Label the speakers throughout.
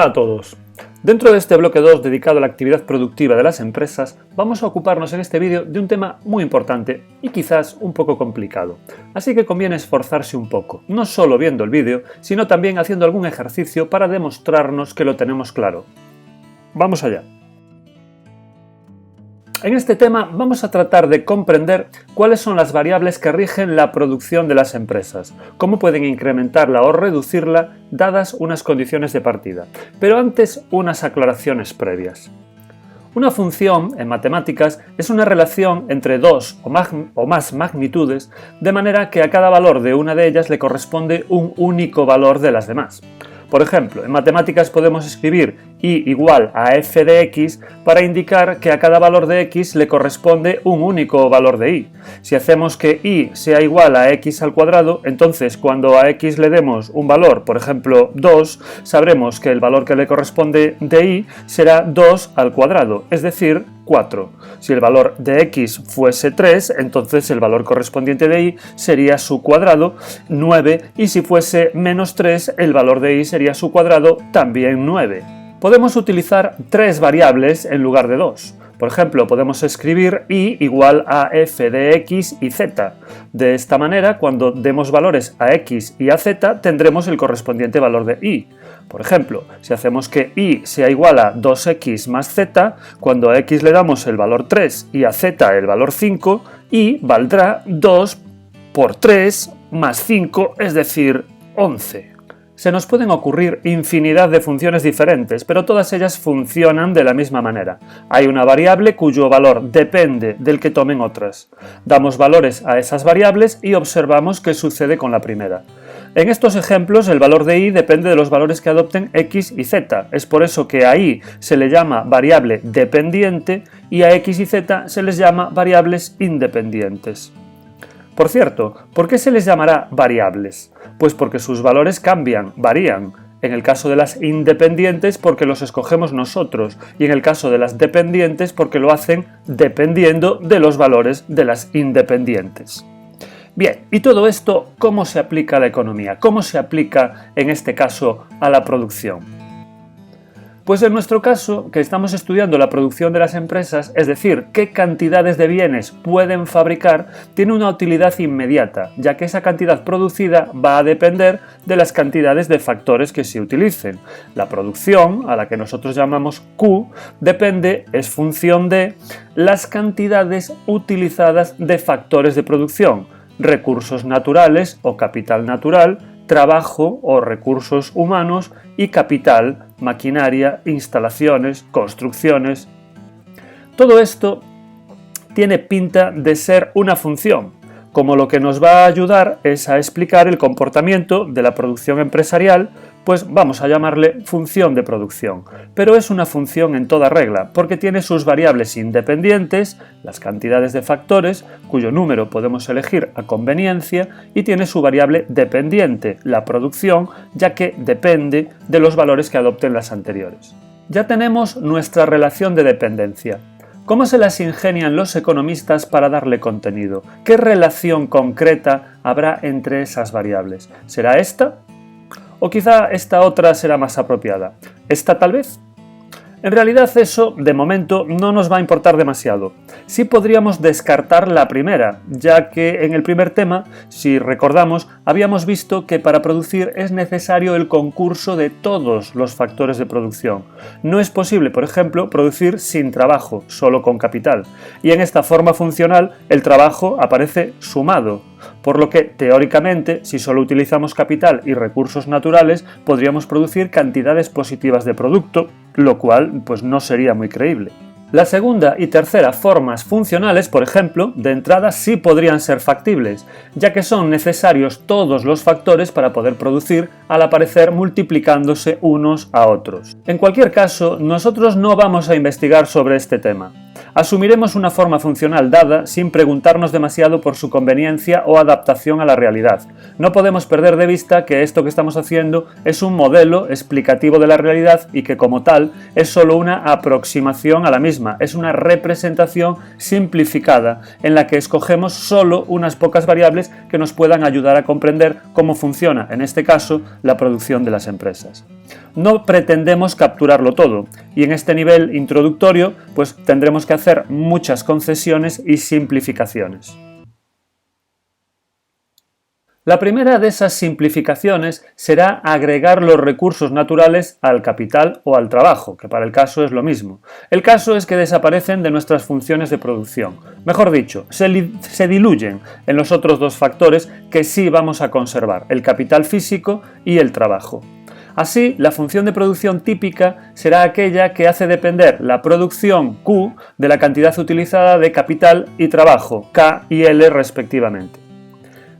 Speaker 1: Hola a todos. Dentro de este bloque 2 dedicado a la actividad productiva de las empresas, vamos a ocuparnos en este vídeo de un tema muy importante y quizás un poco complicado. Así que conviene esforzarse un poco, no solo viendo el vídeo, sino también haciendo algún ejercicio para demostrarnos que lo tenemos claro. Vamos allá. En este tema vamos a tratar de comprender cuáles son las variables que rigen la producción de las empresas, cómo pueden incrementarla o reducirla dadas unas condiciones de partida. Pero antes, unas aclaraciones previas. Una función, en matemáticas, es una relación entre dos o más magnitudes, de manera que a cada valor de una de ellas le corresponde un único valor de las demás. Por ejemplo, en matemáticas podemos escribir y igual a f de x para indicar que a cada valor de x le corresponde un único valor de y. Si hacemos que y sea igual a x al cuadrado, entonces cuando a x le demos un valor, por ejemplo 2, sabremos que el valor que le corresponde de y será 2 al cuadrado, es decir, 4. Si el valor de x fuese 3, entonces el valor correspondiente de y sería su cuadrado, 9, y si fuese menos 3, el valor de y sería su cuadrado, también 9. Podemos utilizar tres variables en lugar de dos. Por ejemplo, podemos escribir y igual a f de x y z. De esta manera, cuando demos valores a x y a z, tendremos el correspondiente valor de y. Por ejemplo, si hacemos que y sea igual a 2x más z, cuando a x le damos el valor 3 y a z el valor 5, y valdrá 2 por 3 más 5, es decir, 11. Se nos pueden ocurrir infinidad de funciones diferentes, pero todas ellas funcionan de la misma manera. Hay una variable cuyo valor depende del que tomen otras. Damos valores a esas variables y observamos qué sucede con la primera. En estos ejemplos, el valor de y depende de los valores que adopten x y z. Es por eso que a y se le llama variable dependiente y a x y z se les llama variables independientes. Por cierto, ¿por qué se les llamará variables? Pues porque sus valores cambian, varían. En el caso de las independientes porque los escogemos nosotros y en el caso de las dependientes porque lo hacen dependiendo de los valores de las independientes. Bien, ¿y todo esto cómo se aplica a la economía? ¿Cómo se aplica, en este caso, a la producción? Pues en nuestro caso, que estamos estudiando la producción de las empresas, es decir, qué cantidades de bienes pueden fabricar, tiene una utilidad inmediata, ya que esa cantidad producida va a depender de las cantidades de factores que se utilicen. La producción, a la que nosotros llamamos Q, es función de las cantidades utilizadas de factores de producción, recursos naturales o capital natural, trabajo o recursos humanos y capital, maquinaria, instalaciones, construcciones. Todo esto tiene pinta de ser una función, como lo que nos va a ayudar es a explicar el comportamiento de la producción empresarial, pues vamos a llamarle función de producción. Pero es una función en toda regla, porque tiene sus variables independientes, las cantidades de factores, cuyo número podemos elegir a conveniencia, y tiene su variable dependiente, la producción, ya que depende de los valores que adopten las anteriores. Ya tenemos nuestra relación de dependencia. ¿Cómo se las ingenian los economistas para darle contenido? ¿Qué relación concreta habrá entre esas variables? ¿Será esta? ¿O quizá esta otra será más apropiada? ¿Esta tal vez? En realidad eso, de momento, no nos va a importar demasiado. Sí podríamos descartar la primera, ya que en el primer tema, si recordamos, habíamos visto que para producir es necesario el concurso de todos los factores de producción. No es posible, por ejemplo, producir sin trabajo, solo con capital. Y en esta forma funcional, el trabajo aparece sumado. Por lo que, teóricamente, si solo utilizamos capital y recursos naturales, podríamos producir cantidades positivas de producto, lo cual pues no sería muy creíble. La segunda y tercera formas funcionales, por ejemplo, de entrada sí podrían ser factibles, ya que son necesarios todos los factores para poder producir, al aparecer multiplicándose unos a otros. En cualquier caso, nosotros no vamos a investigar sobre este tema. Asumiremos una forma funcional dada sin preguntarnos demasiado por su conveniencia o adaptación a la realidad. No podemos perder de vista que esto que estamos haciendo es un modelo explicativo de la realidad y que como tal es solo una aproximación a la misma, es una representación simplificada en la que escogemos solo unas pocas variables que nos puedan ayudar a comprender cómo funciona, en este caso, la producción de las empresas. no pretendemos capturarlo todo y en este nivel introductorio pues tendremos que hacer muchas concesiones y simplificaciones. La primera de esas simplificaciones será agregar los recursos naturales al capital o al trabajo, que para el caso es lo mismo. El caso es que desaparecen de nuestras funciones de producción. Mejor dicho, se diluyen en los otros dos factores que sí vamos a conservar, el capital físico y el trabajo. Así, la función de producción típica será aquella que hace depender la producción Q de la cantidad utilizada de capital y trabajo, K y L respectivamente.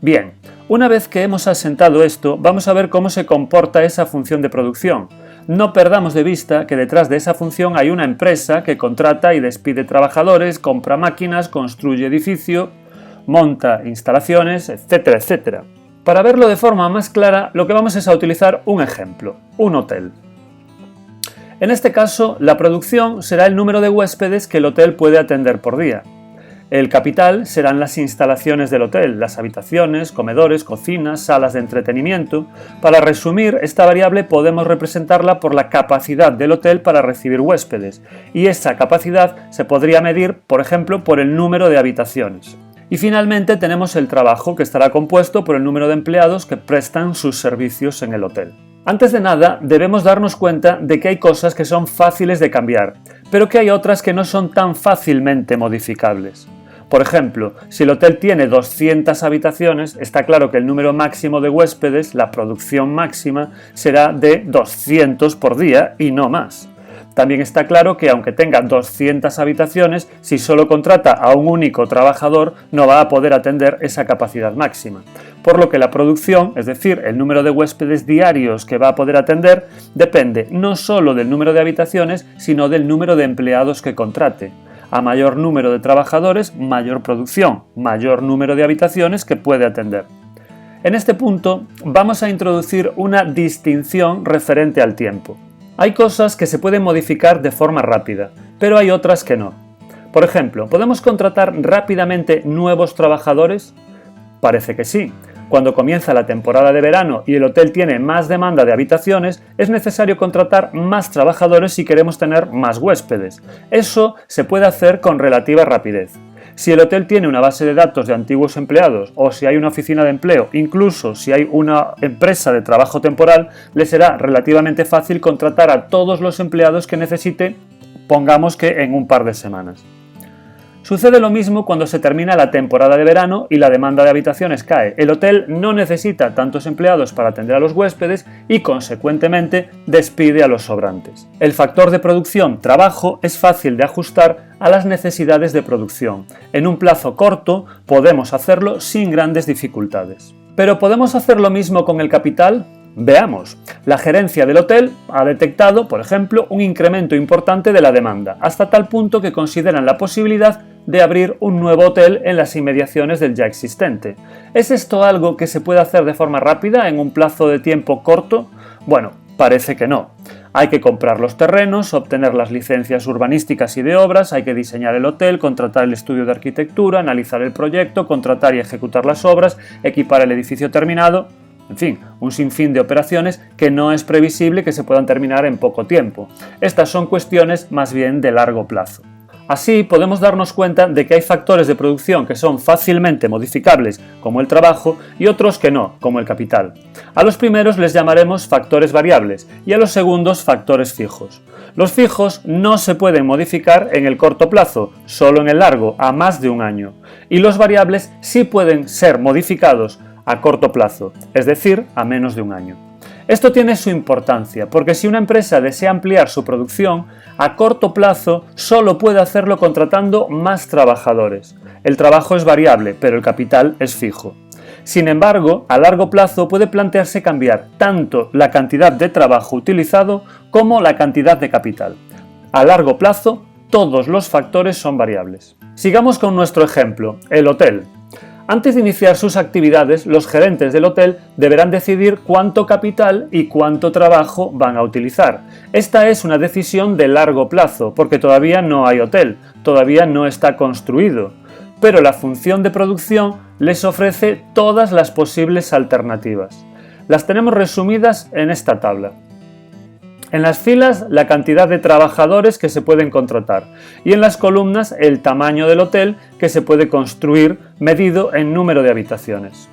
Speaker 1: Bien, una vez que hemos asentado esto, vamos a ver cómo se comporta esa función de producción. No perdamos de vista que detrás de esa función hay una empresa que contrata y despide trabajadores, compra máquinas, construye edificio, monta instalaciones, etcétera, etcétera. Para verlo de forma más clara, lo que vamos es a utilizar un ejemplo, un hotel. En este caso, la producción será el número de huéspedes que el hotel puede atender por día. El capital serán las instalaciones del hotel, las habitaciones, comedores, cocinas, salas de entretenimiento. Para resumir, esta variable podemos representarla por la capacidad del hotel para recibir huéspedes, y esa capacidad se podría medir, por ejemplo, por el número de habitaciones. Y finalmente tenemos el trabajo, que estará compuesto por el número de empleados que prestan sus servicios en el hotel. Antes de nada, debemos darnos cuenta de que hay cosas que son fáciles de cambiar, pero que hay otras que no son tan fácilmente modificables. Por ejemplo, si el hotel tiene 200 habitaciones, está claro que el número máximo de huéspedes, la producción máxima, será de 200 por día y no más. También está claro que aunque tenga 200 habitaciones, si solo contrata a un único trabajador, no va a poder atender esa capacidad máxima. Por lo que la producción, es decir, el número de huéspedes diarios que va a poder atender, depende no solo del número de habitaciones, sino del número de empleados que contrate. A mayor número de trabajadores, mayor producción, mayor número de habitaciones que puede atender. En este punto vamos a introducir una distinción referente al tiempo. Hay cosas que se pueden modificar de forma rápida, pero hay otras que no. Por ejemplo, ¿podemos contratar rápidamente nuevos trabajadores? Parece que sí. Cuando comienza la temporada de verano y el hotel tiene más demanda de habitaciones, es necesario contratar más trabajadores si queremos tener más huéspedes. Eso se puede hacer con relativa rapidez. Si el hotel tiene una base de datos de antiguos empleados o si hay una oficina de empleo, incluso si hay una empresa de trabajo temporal, le será relativamente fácil contratar a todos los empleados que necesite, pongamos que en un par de semanas. Sucede lo mismo cuando se termina la temporada de verano y la demanda de habitaciones cae. El hotel no necesita tantos empleados para atender a los huéspedes y, consecuentemente, despide a los sobrantes. El factor de producción trabajo es fácil de ajustar a las necesidades de producción. En un plazo corto podemos hacerlo sin grandes dificultades. ¿Pero podemos hacer lo mismo con el capital? Veamos. La gerencia del hotel ha detectado, por ejemplo, un incremento importante de la demanda, hasta tal punto que consideran la posibilidad de abrir un nuevo hotel en las inmediaciones del ya existente. ¿Es esto algo que se puede hacer de forma rápida en un plazo de tiempo corto? Bueno, parece que no. Hay que comprar los terrenos, obtener las licencias urbanísticas y de obras, hay que diseñar el hotel, contratar el estudio de arquitectura, analizar el proyecto, contratar y ejecutar las obras, equipar el edificio terminado. En fin, un sinfín de operaciones que no es previsible que se puedan terminar en poco tiempo. Estas son cuestiones más bien de largo plazo. Así podemos darnos cuenta de que hay factores de producción que son fácilmente modificables, como el trabajo, y otros que no, como el capital. A los primeros les llamaremos factores variables y a los segundos factores fijos. Los fijos no se pueden modificar en el corto plazo, solo en el largo, a más de un año. Y los variables sí pueden ser modificados a corto plazo, es decir, a menos de un año. Esto tiene su importancia, porque si una empresa desea ampliar su producción, a corto plazo solo puede hacerlo contratando más trabajadores. El trabajo es variable, pero el capital es fijo. Sin embargo, a largo plazo puede plantearse cambiar tanto la cantidad de trabajo utilizado como la cantidad de capital. A largo plazo, todos los factores son variables. Sigamos con nuestro ejemplo, el hotel. Antes de iniciar sus actividades, los gerentes del hotel deberán decidir cuánto capital y cuánto trabajo van a utilizar. Esta es una decisión de largo plazo, porque todavía no hay hotel, todavía no está construido. Pero la función de producción les ofrece todas las posibles alternativas. Las tenemos resumidas en esta tabla. En las filas, la cantidad de trabajadores que se pueden contratar y en las columnas, el tamaño del hotel que se puede construir medido en número de habitaciones.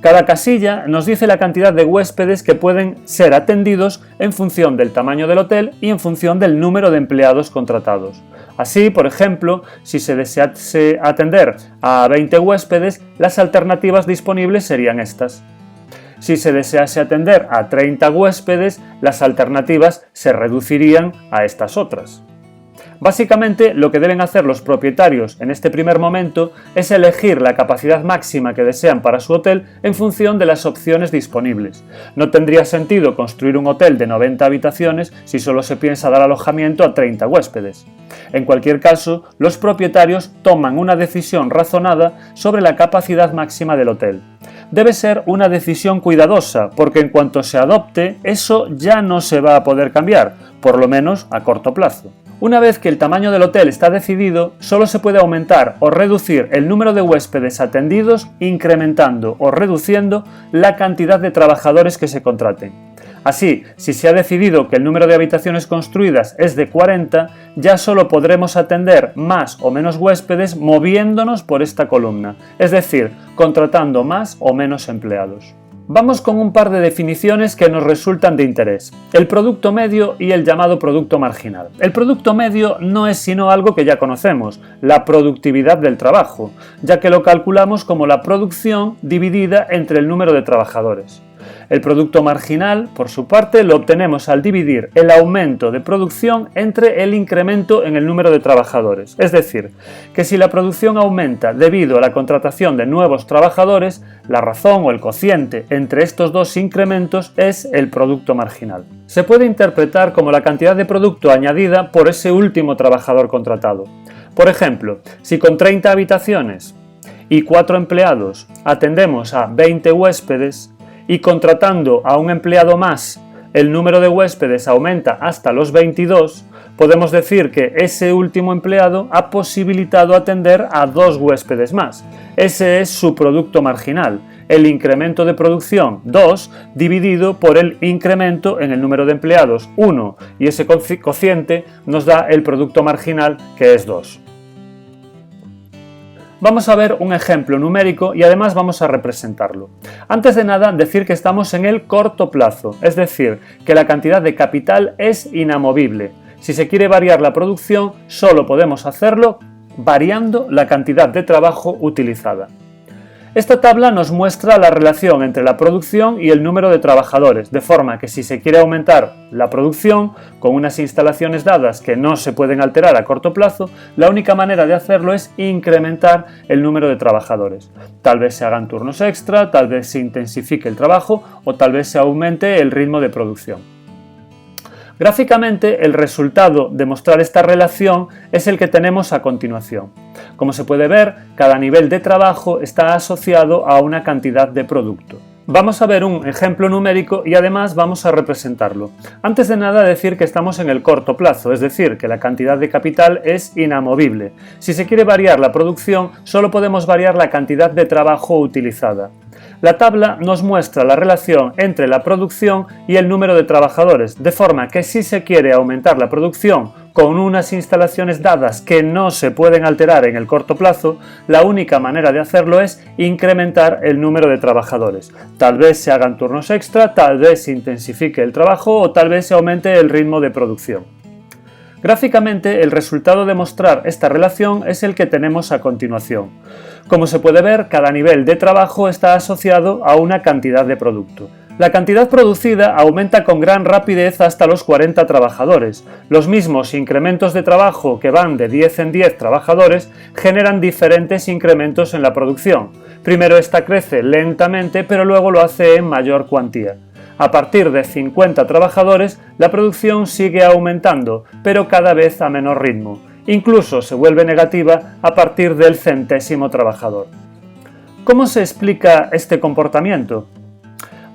Speaker 1: Cada casilla nos dice la cantidad de huéspedes que pueden ser atendidos en función del tamaño del hotel y en función del número de empleados contratados. Así, por ejemplo, si se desease atender a 20 huéspedes, las alternativas disponibles serían estas. Si se desease atender a 30 huéspedes, las alternativas se reducirían a estas otras. Básicamente, lo que deben hacer los propietarios en este primer momento es elegir la capacidad máxima que desean para su hotel en función de las opciones disponibles. No tendría sentido construir un hotel de 90 habitaciones si solo se piensa dar alojamiento a 30 huéspedes. En cualquier caso, los propietarios toman una decisión razonada sobre la capacidad máxima del hotel. Debe ser una decisión cuidadosa, porque en cuanto se adopte, eso ya no se va a poder cambiar, por lo menos a corto plazo. Una vez que el tamaño del hotel está decidido, solo se puede aumentar o reducir el número de huéspedes atendidos, incrementando o reduciendo la cantidad de trabajadores que se contraten. Así, si se ha decidido que el número de habitaciones construidas es de 40, ya solo podremos atender más o menos huéspedes moviéndonos por esta columna, es decir, contratando más o menos empleados. Vamos con un par de definiciones que nos resultan de interés: el producto medio y el llamado producto marginal. El producto medio no es sino algo que ya conocemos, la productividad del trabajo, ya que lo calculamos como la producción dividida entre el número de trabajadores. El producto marginal, por su parte, lo obtenemos al dividir el aumento de producción entre el incremento en el número de trabajadores. Es decir, que si la producción aumenta debido a la contratación de nuevos trabajadores, la razón o el cociente entre estos dos incrementos es el producto marginal. Se puede interpretar como la cantidad de producto añadida por ese último trabajador contratado. Por ejemplo, si con 30 habitaciones y 4 empleados atendemos a 20 huéspedes, y contratando a un empleado más, el número de huéspedes aumenta hasta los 22, podemos decir que ese último empleado ha posibilitado atender a 2 huéspedes más. Ese es su producto marginal, el incremento de producción 2 dividido por el incremento en el número de empleados 1, y ese cociente nos da el producto marginal, que es 2. Vamos a ver un ejemplo numérico y además vamos a representarlo. Antes de nada, decir que estamos en el corto plazo, es decir, que la cantidad de capital es inamovible. Si se quiere variar la producción, solo podemos hacerlo variando la cantidad de trabajo utilizada. Esta tabla nos muestra la relación entre la producción y el número de trabajadores, de forma que si se quiere aumentar la producción con unas instalaciones dadas que no se pueden alterar a corto plazo, la única manera de hacerlo es incrementar el número de trabajadores. Tal vez se hagan turnos extra, tal vez se intensifique el trabajo o tal vez se aumente el ritmo de producción. Gráficamente, el resultado de mostrar esta relación es el que tenemos a continuación. Como se puede ver, cada nivel de trabajo está asociado a una cantidad de producto. Vamos a ver un ejemplo numérico y además vamos a representarlo. Antes de nada, decir que estamos en el corto plazo, es decir, que la cantidad de capital es inamovible. Si se quiere variar la producción, solo podemos variar la cantidad de trabajo utilizada. La tabla nos muestra la relación entre la producción y el número de trabajadores, de forma que si se quiere aumentar la producción con unas instalaciones dadas que no se pueden alterar en el corto plazo, la única manera de hacerlo es incrementar el número de trabajadores. Tal vez se hagan turnos extra, tal vez se intensifique el trabajo o tal vez se aumente el ritmo de producción. Gráficamente, el resultado de mostrar esta relación es el que tenemos a continuación. Como se puede ver, cada nivel de trabajo está asociado a una cantidad de producto. La cantidad producida aumenta con gran rapidez hasta los 40 trabajadores. Los mismos incrementos de trabajo que van de 10 en 10 trabajadores generan diferentes incrementos en la producción. Primero esta crece lentamente, pero luego lo hace en mayor cuantía. A partir de 50 trabajadores, la producción sigue aumentando, pero cada vez a menor ritmo. Incluso se vuelve negativa a partir del 100º trabajador. ¿Cómo se explica este comportamiento?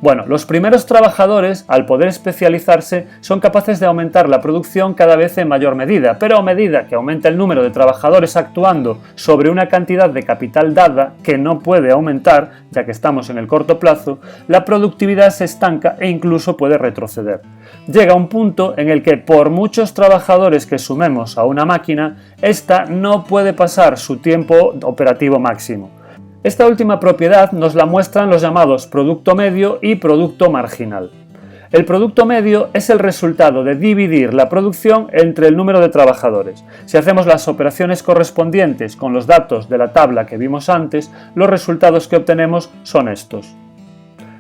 Speaker 1: Bueno, los primeros trabajadores, al poder especializarse, son capaces de aumentar la producción cada vez en mayor medida, pero a medida que aumenta el número de trabajadores actuando sobre una cantidad de capital dada que no puede aumentar, ya que estamos en el corto plazo, la productividad se estanca e incluso puede retroceder. Llega un punto en el que por muchos trabajadores que sumemos a una máquina, ésta no puede pasar su tiempo operativo máximo. Esta última propiedad nos la muestran los llamados producto medio y producto marginal. El producto medio es el resultado de dividir la producción entre el número de trabajadores. Si hacemos las operaciones correspondientes con los datos de la tabla que vimos antes, los resultados que obtenemos son estos.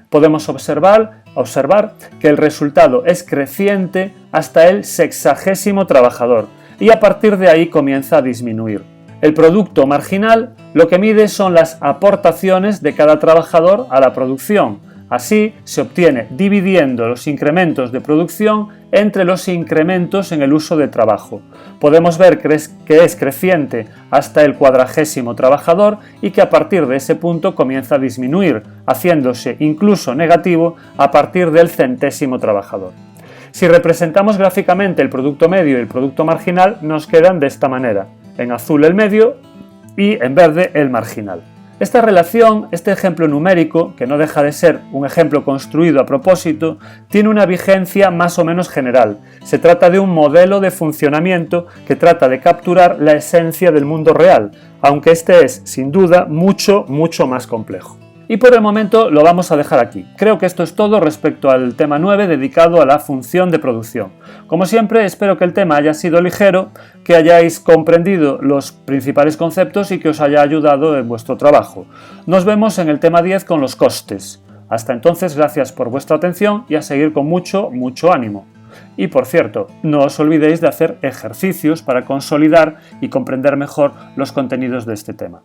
Speaker 1: Podemos observar que el resultado es creciente hasta el 60º trabajador y a partir de ahí comienza a disminuir. El producto marginal lo que mide son las aportaciones de cada trabajador a la producción. Así se obtiene dividiendo los incrementos de producción entre los incrementos en el uso de trabajo. Podemos ver que es creciente hasta el 40º trabajador y que a partir de ese punto comienza a disminuir, haciéndose incluso negativo a partir del 100º trabajador. Si representamos gráficamente el producto medio y el producto marginal, nos quedan de esta manera: en azul el medio y en verde el marginal. Esta relación, este ejemplo numérico, que no deja de ser un ejemplo construido a propósito, tiene una vigencia más o menos general. Se trata de un modelo de funcionamiento que trata de capturar la esencia del mundo real, aunque este es, sin duda, mucho más complejo. Y por el momento lo vamos a dejar aquí. Creo que esto es todo respecto al tema 9 dedicado a la función de producción. Como siempre, espero que el tema haya sido ligero, que hayáis comprendido los principales conceptos y que os haya ayudado en vuestro trabajo. Nos vemos en el tema 10 con los costes. Hasta entonces, gracias por vuestra atención y a seguir con mucho ánimo. Y por cierto, no os olvidéis de hacer ejercicios para consolidar y comprender mejor los contenidos de este tema.